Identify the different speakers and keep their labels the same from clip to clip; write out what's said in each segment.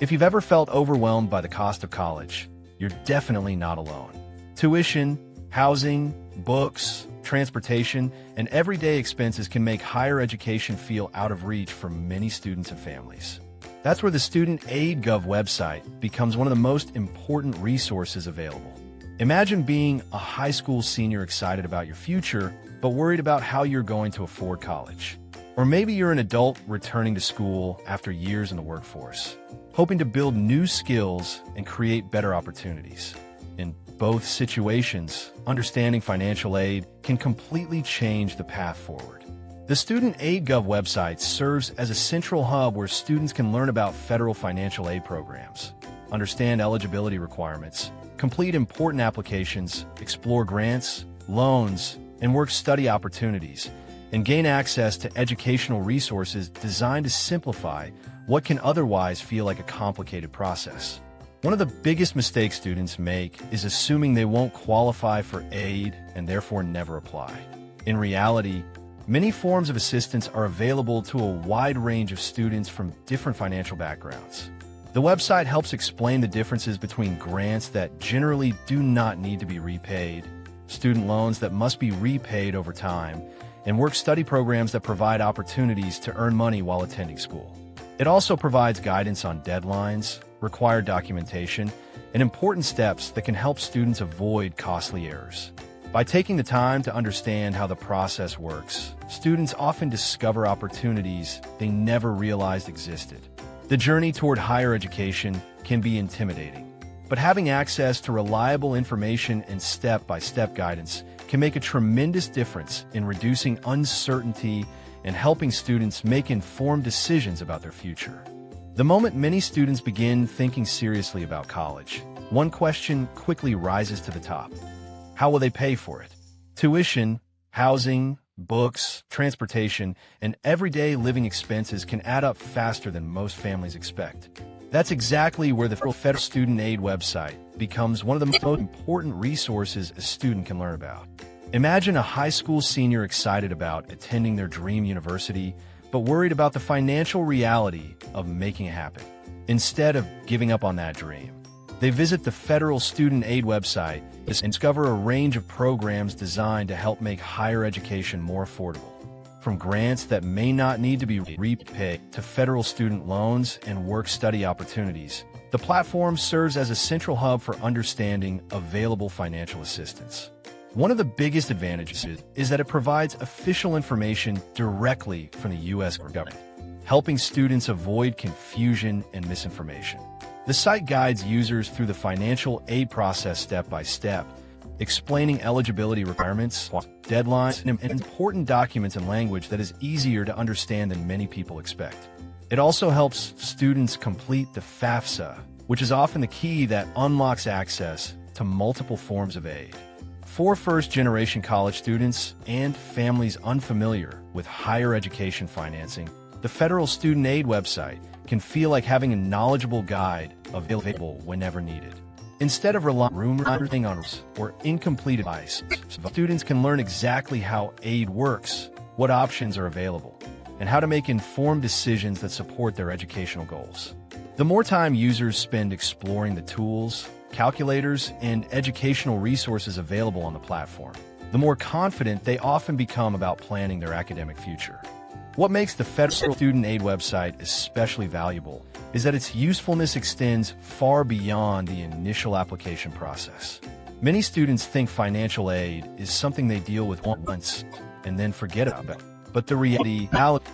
Speaker 1: If you've ever felt overwhelmed by the cost of college, you're definitely not alone. Tuition, housing, books, transportation, and everyday expenses can make higher education feel out of reach for many students and families. That's where the Student Aid Gov website becomes one of the most important resources available. Imagine being a high school senior excited about your future, but worried about how you're going to afford college. Or maybe you're an adult returning to school after years in the workforce, hoping to build new skills and create better opportunities. In both situations, understanding financial aid can completely change the path forward. The Student Aid Gov website serves as a central hub where students can learn about federal financial aid programs, understand eligibility requirements, complete important applications, explore grants, loans, and work-study opportunities, and gain access to educational resources designed to simplify what can otherwise feel like a complicated process. One of the biggest mistakes students make is assuming they won't qualify for aid and therefore never apply. In reality, many forms of assistance are available to a wide range of students from different financial backgrounds. The website helps explain the differences between grants that generally do not need to be repaid, student loans that must be repaid over time, and work-study programs that provide opportunities to earn money while attending school. It also provides guidance on deadlines, required documentation, and important steps that can help students avoid costly errors. By taking the time to understand how the process works, students often discover opportunities they never realized existed. The journey toward higher education can be intimidating, but having access to reliable information and step-by-step guidance can make a tremendous difference in reducing uncertainty and helping students make informed decisions about their future. The moment many students begin thinking seriously about college, one question quickly rises to the top. How will they pay for it? Tuition, housing, books, transportation, and everyday living expenses can add up faster than most families expect. That's exactly where the Federal Student Aid website becomes one of the most important resources a student can learn about. Imagine a high school senior excited about attending their dream university, but worried about the financial reality of making it happen. Instead of giving up on that dream, they visit the Federal Student Aid website and discover a range of programs designed to help make higher education more affordable. From grants that may not need to be repaid to federal student loans and work-study opportunities, the platform serves as a central hub for understanding available financial assistance. One of the biggest advantages is that it provides official information directly from the U.S. government, helping students avoid confusion and misinformation. The site guides users through the financial aid process step by step, explaining eligibility requirements, deadlines, and important documents in language that is easier to understand than many people expect. It also helps students complete the FAFSA, which is often the key that unlocks access to multiple forms of aid. For first-generation college students and families unfamiliar with higher education financing, the Federal Student Aid website can feel like having a knowledgeable guide available whenever needed. Instead of relying on or incomplete advice, students can learn exactly how aid works, what options are available, and how to make informed decisions that support their educational goals. The more time users spend exploring the tools, calculators, and educational resources available on the platform, the more confident they often become about planning their academic future. What makes the Federal Student Aid website especially valuable is that its usefulness extends far beyond the initial application process. Many students think financial aid is something they deal with once and then forget about. But the reality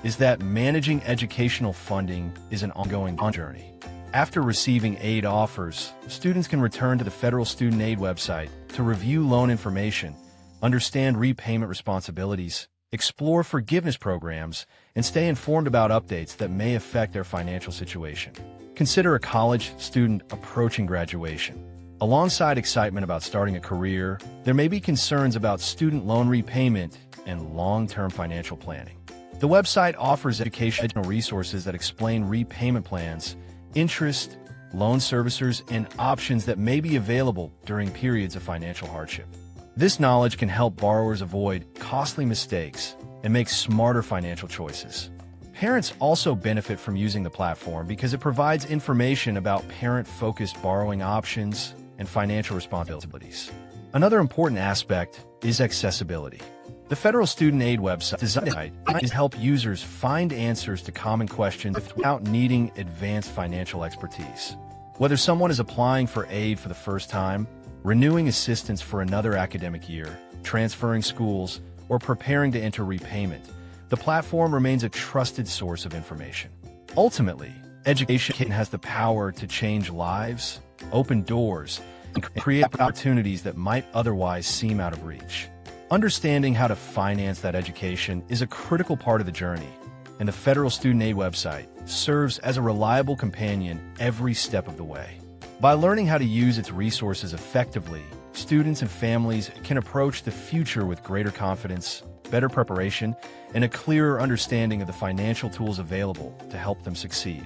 Speaker 1: is that managing educational funding is an ongoing journey. After receiving aid offers, students can return to the Federal Student Aid website to review loan information, understand repayment responsibilities, explore forgiveness programs, and stay informed about updates that may affect their financial situation. Consider a college student approaching graduation. Alongside excitement about starting a career, there may be concerns about student loan repayment and long-term financial planning. The website offers educational resources that explain repayment plans, interest, loan servicers, and options that may be available during periods of financial hardship. This knowledge can help borrowers avoid costly mistakes and make smarter financial choices. Parents also benefit from using the platform because it provides information about parent-focused borrowing options and financial responsibilities. Another important aspect is accessibility. The Federal Student Aid website is designed to help users find answers to common questions without needing advanced financial expertise. Whether someone is applying for aid for the first time, renewing assistance for another academic year, transferring schools, or preparing to enter repayment, the platform remains a trusted source of information. Ultimately, education has the power to change lives, open doors, and create opportunities that might otherwise seem out of reach. Understanding how to finance that education is a critical part of the journey, and the Federal Student Aid website serves as a reliable companion every step of the way. By learning how to use its resources effectively, students and families can approach the future with greater confidence, better preparation, and a clearer understanding of the financial tools available to help them succeed.